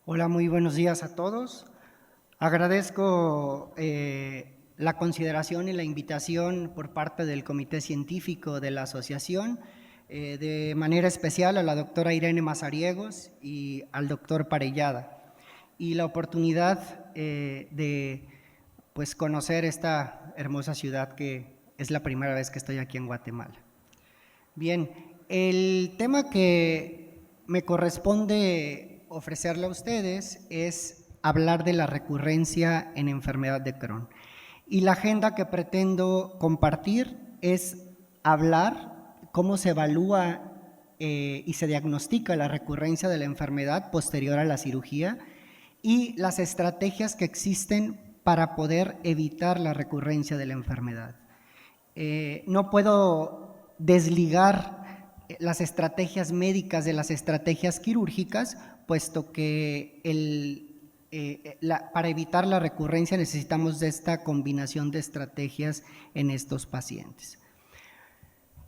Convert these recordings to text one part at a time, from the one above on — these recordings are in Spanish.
Hola, muy buenos días a todos. Agradezco la consideración y la invitación por parte del Comité Científico de la Asociación, de manera especial a la doctora Irene Mazariegos y al doctor Parellada, y la oportunidad de conocer esta hermosa ciudad que es la primera vez que estoy aquí en Guatemala. Bien, el tema que me corresponde ofrecerle a ustedes es hablar de la recurrencia en enfermedad de Crohn. Y la agenda que pretendo compartir es hablar cómo se evalúa y se diagnostica la recurrencia de la enfermedad posterior a la cirugía y las estrategias que existen para poder evitar la recurrencia de la enfermedad. No puedo desligar las estrategias médicas de las estrategias quirúrgicas, puesto que para evitar la recurrencia necesitamos de esta combinación de estrategias en estos pacientes.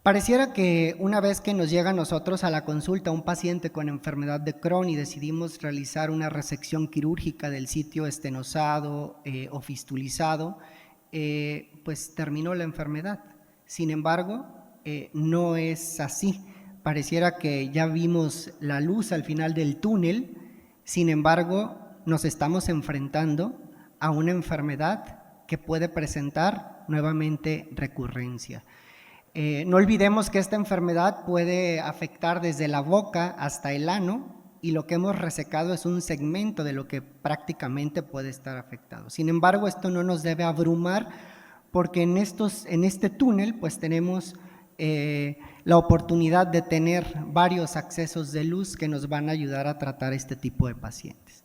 Pareciera que una vez que nos llega a nosotros a la consulta un paciente con enfermedad de Crohn y decidimos realizar una resección quirúrgica del sitio estenosado o fistulizado, pues terminó la enfermedad. Sin embargo, no es así. Pareciera que ya vimos la luz al final del túnel, sin embargo, nos estamos enfrentando a una enfermedad que puede presentar nuevamente recurrencia. No olvidemos que esta enfermedad puede afectar desde la boca hasta el ano, y lo que hemos resecado es un segmento de lo que prácticamente puede estar afectado. Sin embargo, esto no nos debe abrumar, porque en este túnel pues tenemos la oportunidad de tener varios accesos de luz que nos van a ayudar a tratar este tipo de pacientes.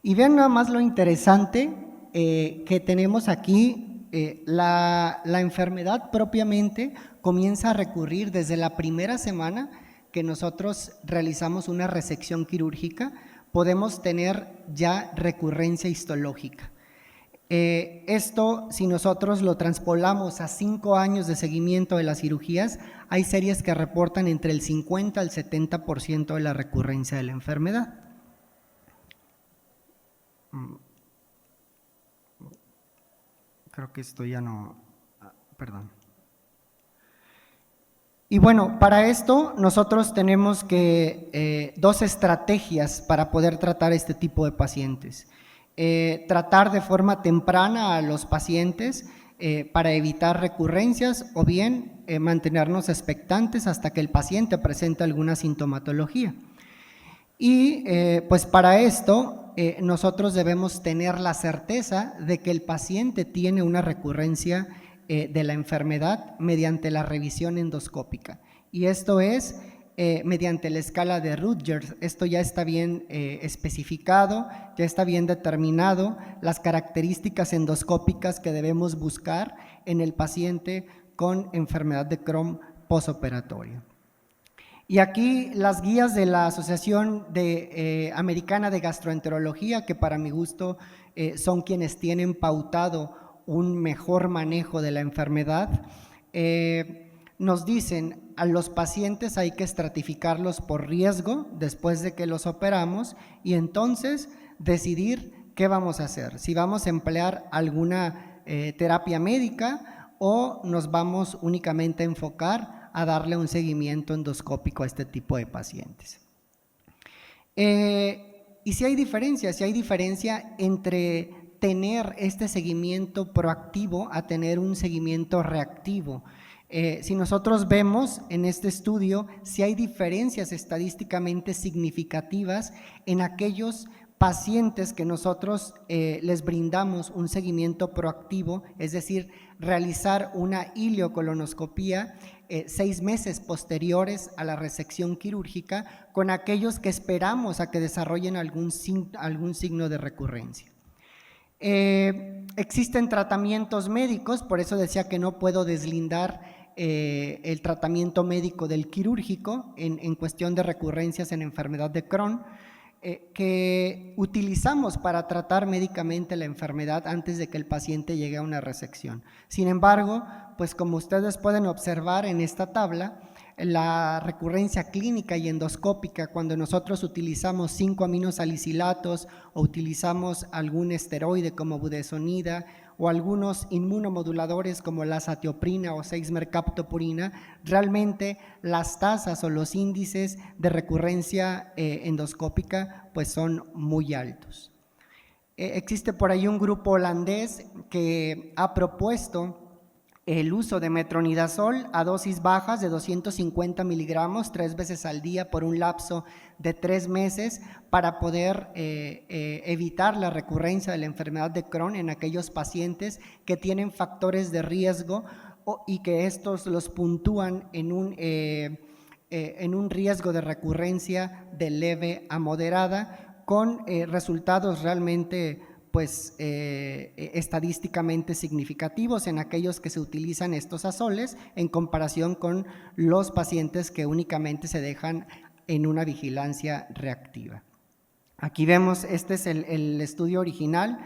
Y vean nada más lo interesante que tenemos aquí. La enfermedad propiamente comienza a recurrir desde la primera semana que nosotros realizamos una resección quirúrgica. Podemos tener ya recurrencia histológica. Esto, si nosotros lo transpolamos a 5 años de seguimiento de las cirugías, hay series que reportan entre el 50 al 70% de la recurrencia de la enfermedad. Creo que esto ya no, perdón. Y bueno, para esto nosotros tenemos dos estrategias para poder tratar este tipo de pacientes. Tratar de forma temprana a los pacientes para evitar recurrencias, o bien mantenernos expectantes hasta que el paciente presente alguna sintomatología. Y pues para esto nosotros debemos tener la certeza de que el paciente tiene una recurrencia de la enfermedad mediante la revisión endoscópica, y esto es mediante la escala de Rutgers. Esto ya está bien especificado, ya está bien determinado las características endoscópicas que debemos buscar en el paciente con enfermedad de Crohn posoperatorio. Y aquí las guías de la Asociación Americana de Gastroenterología, que para mi gusto son quienes tienen pautado un mejor manejo de la enfermedad, nos dicen: a los pacientes hay que estratificarlos por riesgo después de que los operamos, y entonces decidir qué vamos a hacer, si vamos a emplear alguna terapia médica o nos vamos únicamente a enfocar a darle un seguimiento endoscópico a este tipo de pacientes. Y si hay diferencia entre tener este seguimiento proactivo a tener un seguimiento reactivo. Si nosotros vemos en este estudio, si hay diferencias estadísticamente significativas en aquellos pacientes que nosotros les brindamos un seguimiento proactivo, es decir, realizar una ileocolonoscopía 6 meses posteriores a la resección quirúrgica, con aquellos que esperamos a que desarrollen algún signo de recurrencia. Existen tratamientos médicos, por eso decía que no puedo deslindar el tratamiento médico del quirúrgico en cuestión de recurrencias en enfermedad de Crohn, que utilizamos para tratar médicamente la enfermedad antes de que el paciente llegue a una resección. Sin embargo, pues como ustedes pueden observar en esta tabla, la recurrencia clínica y endoscópica, cuando nosotros utilizamos 5 aminosalicilatos o utilizamos algún esteroide como budesonida o algunos inmunomoduladores como la azatioprina o 6-mercaptopurina, realmente las tasas o los índices de recurrencia endoscópica pues son muy altos. Existe por ahí un grupo holandés que ha propuesto el uso de metronidazol a dosis bajas de 250 miligramos 3 veces al día por un lapso de 3 meses para poder evitar la recurrencia de la enfermedad de Crohn en aquellos pacientes que tienen factores de riesgo y que estos los puntúan en un riesgo de recurrencia de leve a moderada con resultados realmente pues estadísticamente significativos en aquellos que se utilizan estos azoles en comparación con los pacientes que únicamente se dejan en una vigilancia reactiva. Aquí vemos, este es el estudio original,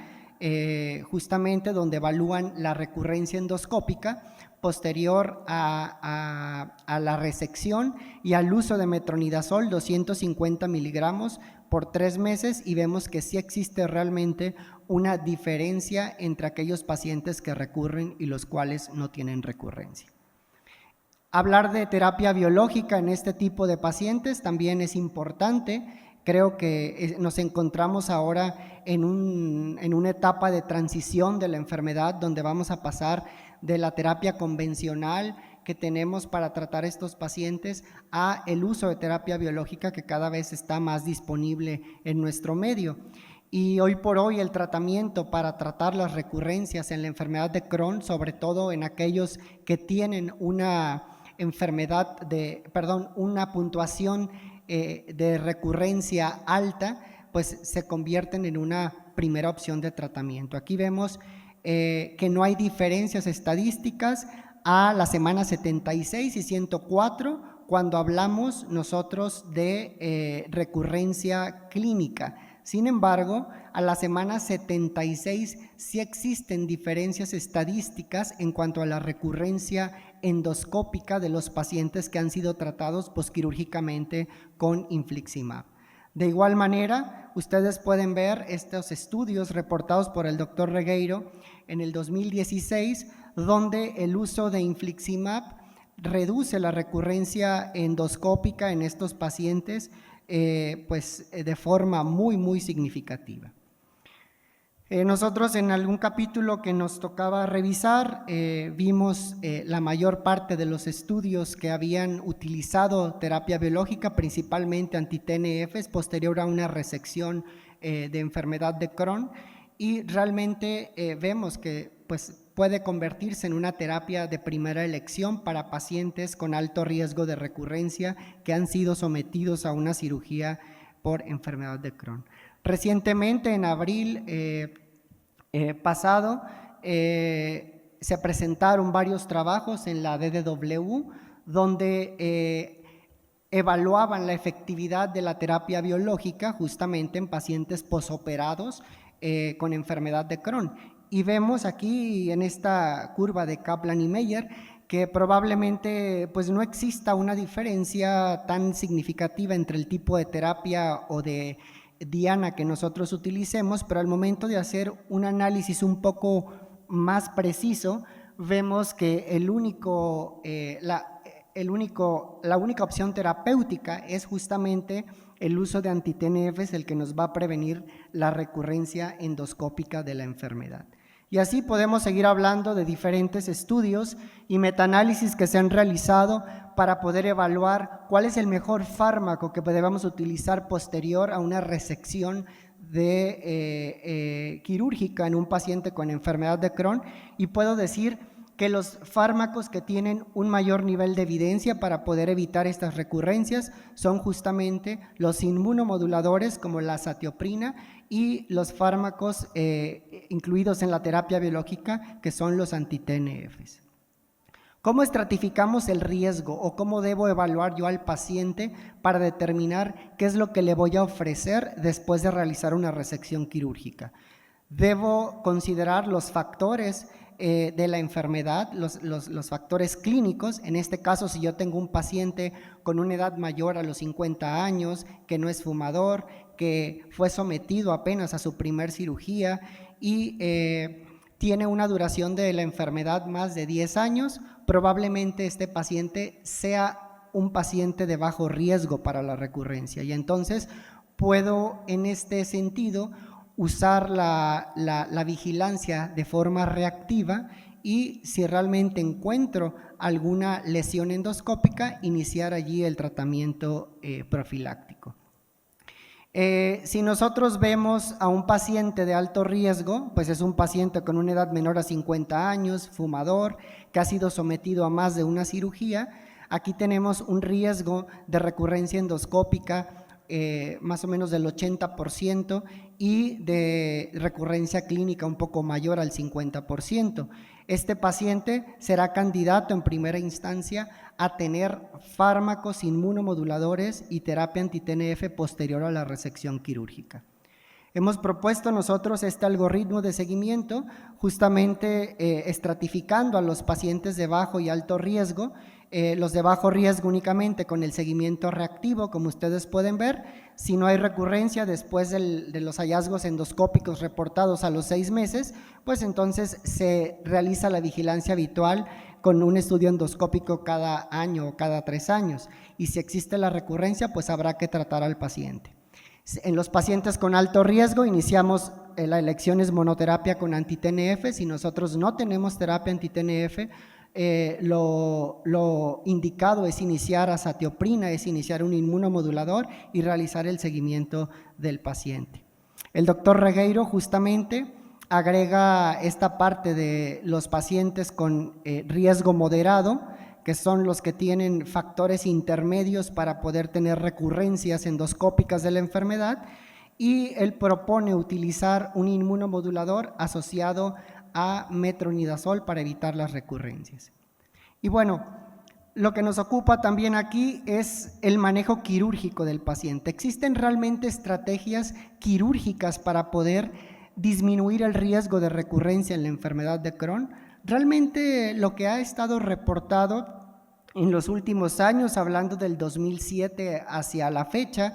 justamente donde evalúan la recurrencia endoscópica posterior a la resección y al uso de metronidazol 250 miligramos por 3 meses, y vemos que sí existe realmente una diferencia entre aquellos pacientes que recurren y los cuales no tienen recurrencia. Hablar de terapia biológica en este tipo de pacientes también es importante. Creo que nos encontramos ahora en una etapa de transición de la enfermedad donde vamos a pasar de la terapia convencional que tenemos para tratar estos pacientes a el uso de terapia biológica que cada vez está más disponible en nuestro medio. Y hoy por hoy el tratamiento para tratar las recurrencias en la enfermedad de Crohn, sobre todo en aquellos que tienen una puntuación de recurrencia alta, pues se convierten en una primera opción de tratamiento. Aquí vemos que no hay diferencias estadísticas a la semana 76 y 104 cuando hablamos nosotros de recurrencia clínica. Sin embargo, a la semana 76 sí existen diferencias estadísticas en cuanto a la recurrencia endoscópica de los pacientes que han sido tratados posquirúrgicamente con infliximab. De igual manera, ustedes pueden ver estos estudios reportados por el doctor Regueiro en el 2016, donde el uso de infliximab reduce la recurrencia endoscópica en estos pacientes de forma muy significativa. Nosotros en algún capítulo que nos tocaba revisar vimos la mayor parte de los estudios que habían utilizado terapia biológica, principalmente anti-TNFs, posterior a una resección de enfermedad de Crohn, y realmente vemos que pues, puede convertirse en una terapia de primera elección para pacientes con alto riesgo de recurrencia que han sido sometidos a una cirugía por enfermedad de Crohn. Recientemente, en abril pasado, se presentaron varios trabajos en la DDW donde evaluaban la efectividad de la terapia biológica justamente en pacientes posoperados con enfermedad de Crohn. Y vemos aquí en esta curva de Kaplan y Meyer que probablemente pues, no exista una diferencia tan significativa entre el tipo de terapia o de diana que nosotros utilicemos, pero al momento de hacer un análisis un poco más preciso, vemos que la única opción terapéutica es justamente el uso de anti-TNFs, el que nos va a prevenir la recurrencia endoscópica de la enfermedad. Y así podemos seguir hablando de diferentes estudios y metaanálisis que se han realizado para poder evaluar cuál es el mejor fármaco que debamos utilizar posterior a una resección quirúrgica en un paciente con enfermedad de Crohn, y puedo decir que los fármacos que tienen un mayor nivel de evidencia para poder evitar estas recurrencias son justamente los inmunomoduladores como la azatioprina y los fármacos incluidos en la terapia biológica que son los anti-TNFs. ¿Cómo estratificamos el riesgo o cómo debo evaluar yo al paciente para determinar qué es lo que le voy a ofrecer después de realizar una resección quirúrgica? Debo considerar los factores de la enfermedad, los factores clínicos. En este caso, si yo tengo un paciente con una edad mayor a los 50 años, que no es fumador, que fue sometido apenas a su primer cirugía y tiene una duración de la enfermedad más de 10 años, probablemente este paciente sea un paciente de bajo riesgo para la recurrencia, y entonces puedo en este sentido usar la vigilancia de forma reactiva y si realmente encuentro alguna lesión endoscópica, iniciar allí el tratamiento profiláctico. Si nosotros vemos a un paciente de alto riesgo, pues es un paciente con una edad menor a 50 años, fumador, que ha sido sometido a más de una cirugía. Aquí tenemos un riesgo de recurrencia endoscópica más o menos del 80% y de recurrencia clínica un poco mayor al 50%. Este paciente será candidato en primera instancia a tener fármacos inmunomoduladores y terapia anti-TNF posterior a la resección quirúrgica. Hemos propuesto nosotros este algoritmo de seguimiento justamente estratificando a los pacientes de bajo y alto riesgo, los de bajo riesgo únicamente con el seguimiento reactivo, como ustedes pueden ver. Si no hay recurrencia después de los hallazgos endoscópicos reportados a los 6 meses, pues entonces se realiza la vigilancia habitual con un estudio endoscópico cada año o cada 3 años. Y si existe la recurrencia, pues habrá que tratar al paciente. En los pacientes con alto riesgo iniciamos la elección es monoterapia con anti-TNF. Si nosotros no tenemos terapia anti-TNF, lo indicado es iniciar azatioprina, es iniciar un inmunomodulador y realizar el seguimiento del paciente. El doctor Regueiro justamente agrega esta parte de los pacientes con riesgo moderado, que son los que tienen factores intermedios para poder tener recurrencias endoscópicas de la enfermedad, y él propone utilizar un inmunomodulador asociado a metronidazol para evitar las recurrencias. Y bueno, lo que nos ocupa también aquí es el manejo quirúrgico del paciente. ¿Existen realmente estrategias quirúrgicas para poder disminuir el riesgo de recurrencia en la enfermedad de Crohn? Realmente lo que ha estado reportado en los últimos años, hablando del 2007 hacia la fecha,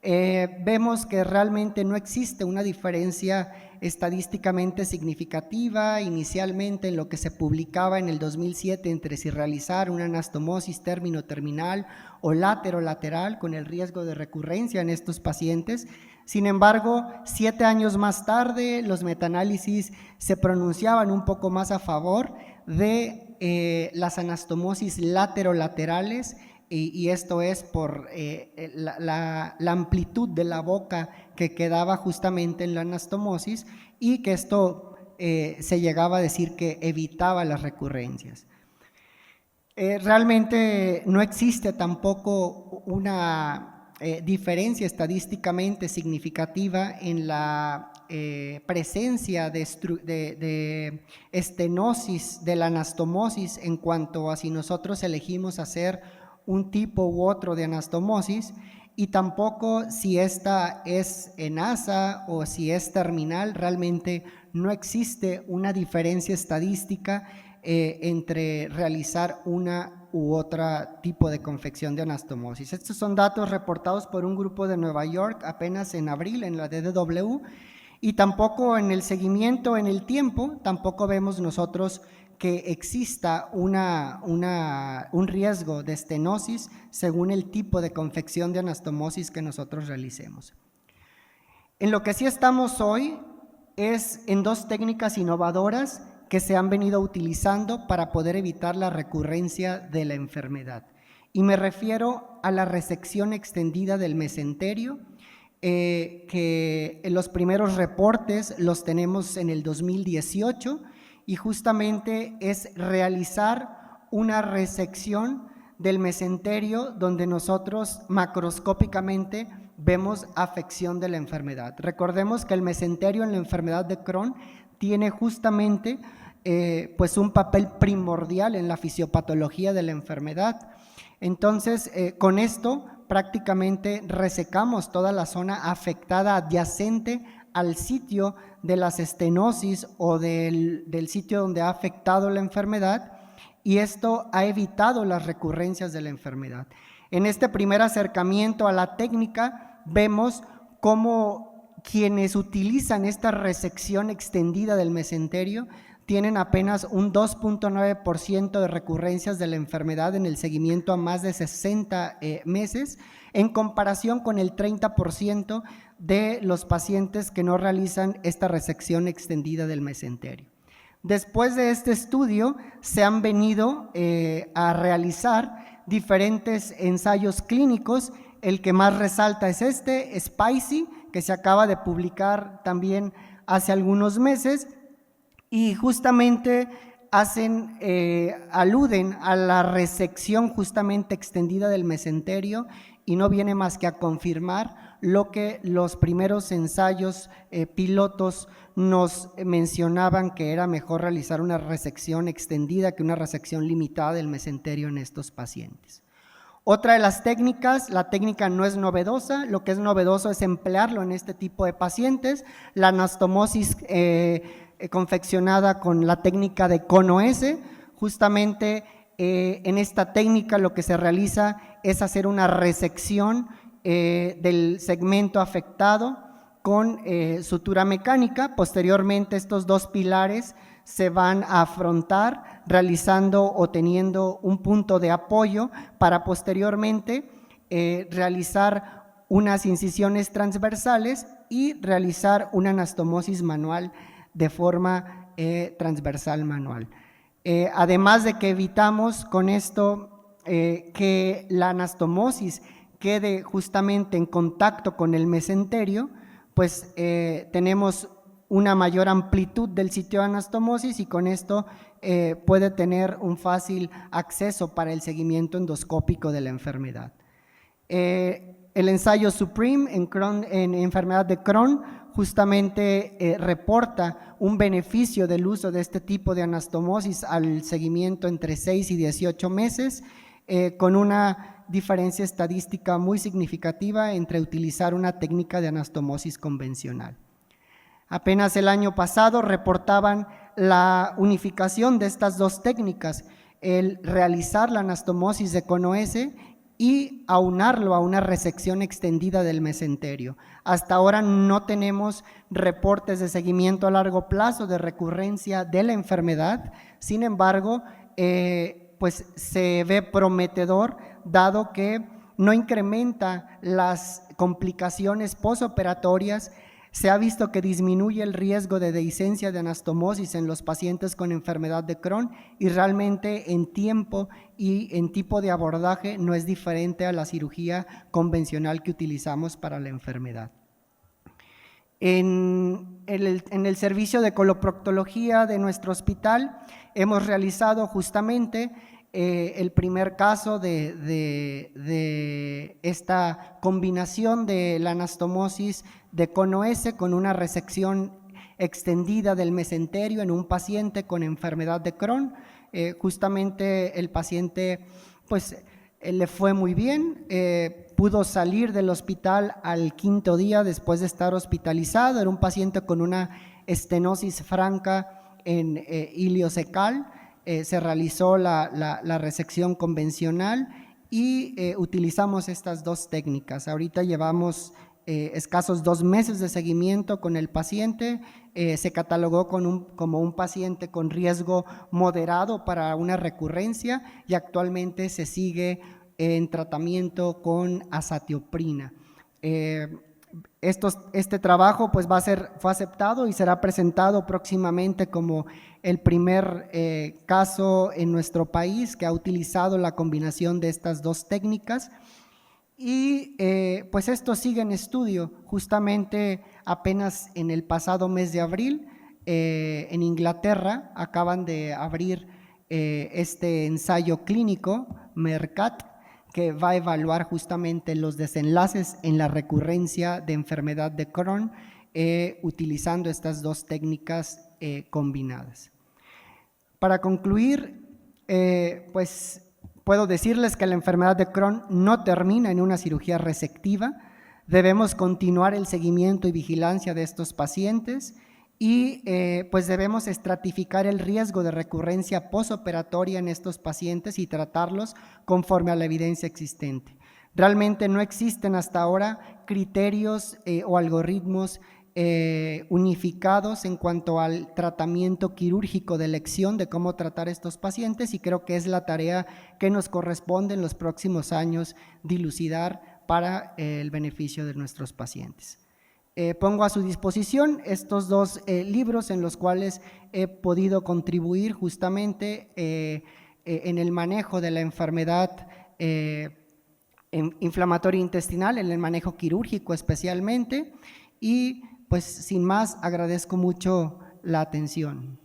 vemos que realmente no existe una diferencia estadísticamente significativa inicialmente en lo que se publicaba en el 2007 entre si realizar una anastomosis término-terminal o látero-lateral con el riesgo de recurrencia en estos pacientes. Sin embargo, 7 años más tarde, los metaanálisis se pronunciaban un poco más a favor de las anastomosis látero-laterales, y esto es por la amplitud de la boca que quedaba justamente en la anastomosis, y que esto se llegaba a decir que evitaba las recurrencias. Realmente no existe tampoco una diferencia estadísticamente significativa en la presencia de estenosis de la anastomosis en cuanto a si nosotros elegimos hacer un tipo u otro de anastomosis, y tampoco si esta es en asa o si es terminal. Realmente no existe una diferencia estadística entre realizar una u otra tipo de confección de anastomosis. Estos son datos reportados por un grupo de Nueva York apenas en abril en la DDW, y tampoco en el seguimiento en el tiempo, tampoco vemos nosotros que exista un riesgo de estenosis según el tipo de confección de anastomosis que nosotros realicemos. En lo que sí estamos hoy es en 2 técnicas innovadoras que se han venido utilizando para poder evitar la recurrencia de la enfermedad. Y me refiero a la resección extendida del mesenterio, que los primeros reportes los tenemos en el 2018, y justamente es realizar una resección del mesenterio donde nosotros macroscópicamente vemos afección de la enfermedad. Recordemos que el mesenterio en la enfermedad de Crohn tiene justamente pues un papel primordial en la fisiopatología de la enfermedad. Entonces, con esto prácticamente resecamos toda la zona afectada adyacente al sitio de las estenosis o del sitio donde ha afectado la enfermedad, y esto ha evitado las recurrencias de la enfermedad. En este primer acercamiento a la técnica vemos cómo quienes utilizan esta resección extendida del mesenterio tienen apenas un 2.9% de recurrencias de la enfermedad en el seguimiento a más de 60 meses, en comparación con el 30% de los pacientes que no realizan esta resección extendida del mesenterio. Después de este estudio se han venido a realizar diferentes ensayos clínicos. El que más resalta es este, SPICY, que se acaba de publicar también hace algunos meses, y justamente aluden a la resección justamente extendida del mesenterio, y no viene más que a confirmar lo que los primeros ensayos pilotos nos mencionaban, que era mejor realizar una resección extendida que una resección limitada del mesenterio en estos pacientes. Otra de las técnicas, la técnica no es novedosa, lo que es novedoso es emplearlo en este tipo de pacientes, la anastomosis confeccionada con la técnica de cono S. Justamente en esta técnica lo que se realiza es hacer una resección del segmento afectado con sutura mecánica. Posteriormente estos dos pilares se van a afrontar realizando o teniendo un punto de apoyo para posteriormente realizar unas incisiones transversales y realizar una anastomosis manual de forma transversal manual. Además de que evitamos con esto que la anastomosis quede justamente en contacto con el mesenterio, pues tenemos una mayor amplitud del sitio de anastomosis, y con esto puede tener un fácil acceso para el seguimiento endoscópico de la enfermedad. El ensayo SUPREME en enfermedad de Crohn justamente reporta un beneficio del uso de este tipo de anastomosis al seguimiento entre 6 y 18 meses, con una diferencia estadística muy significativa entre utilizar una técnica de anastomosis convencional. Apenas el año pasado reportaban la unificación de estas dos técnicas, el realizar la anastomosis de cono S y aunarlo a una resección extendida del mesenterio. Hasta ahora no tenemos reportes de seguimiento a largo plazo de recurrencia de la enfermedad. Sin embargo, pues se ve prometedor, dado que no incrementa las complicaciones posoperatorias. Se ha visto que disminuye el riesgo de dehiscencia de anastomosis en los pacientes con enfermedad de Crohn, y realmente en tiempo y en tipo de abordaje no es diferente a la cirugía convencional que utilizamos para la enfermedad. En el servicio de coloproctología de nuestro hospital hemos realizado justamente el primer caso de esta combinación de la anastomosis de cono S con una resección extendida del mesenterio en un paciente con enfermedad de Crohn. Justamente el paciente pues le fue muy bien, pudo salir del hospital al 5.º día después de estar hospitalizado. Era un paciente con una estenosis franca en iliocecal. Se realizó la resección convencional y utilizamos estas dos técnicas. Ahorita llevamos escasos 2 meses de seguimiento con el paciente. Se catalogó como un paciente con riesgo moderado para una recurrencia, y actualmente se sigue en tratamiento con azatioprina. Este trabajo pues fue aceptado y será presentado próximamente como el primer caso en nuestro país que ha utilizado la combinación de estas dos técnicas. Y pues esto sigue en estudio. Justamente apenas en el pasado mes de abril en Inglaterra acaban de abrir este ensayo clínico MERCAT, que va a evaluar justamente los desenlaces en la recurrencia de enfermedad de Crohn utilizando estas dos técnicas combinadas. Para concluir, pues puedo decirles que la enfermedad de Crohn no termina en una cirugía resectiva. Debemos continuar el seguimiento y vigilancia de estos pacientes y pues debemos estratificar el riesgo de recurrencia posoperatoria en estos pacientes y tratarlos conforme a la evidencia existente. Realmente no existen hasta ahora criterios o algoritmos unificados en cuanto al tratamiento quirúrgico de elección de cómo tratar estos pacientes, y creo que es la tarea que nos corresponde en los próximos años dilucidar para el beneficio de nuestros pacientes. Pongo a su disposición estos dos libros en los cuales he podido contribuir justamente en el manejo de la enfermedad inflamatoria intestinal, en el manejo quirúrgico especialmente, y pues sin más agradezco mucho la atención.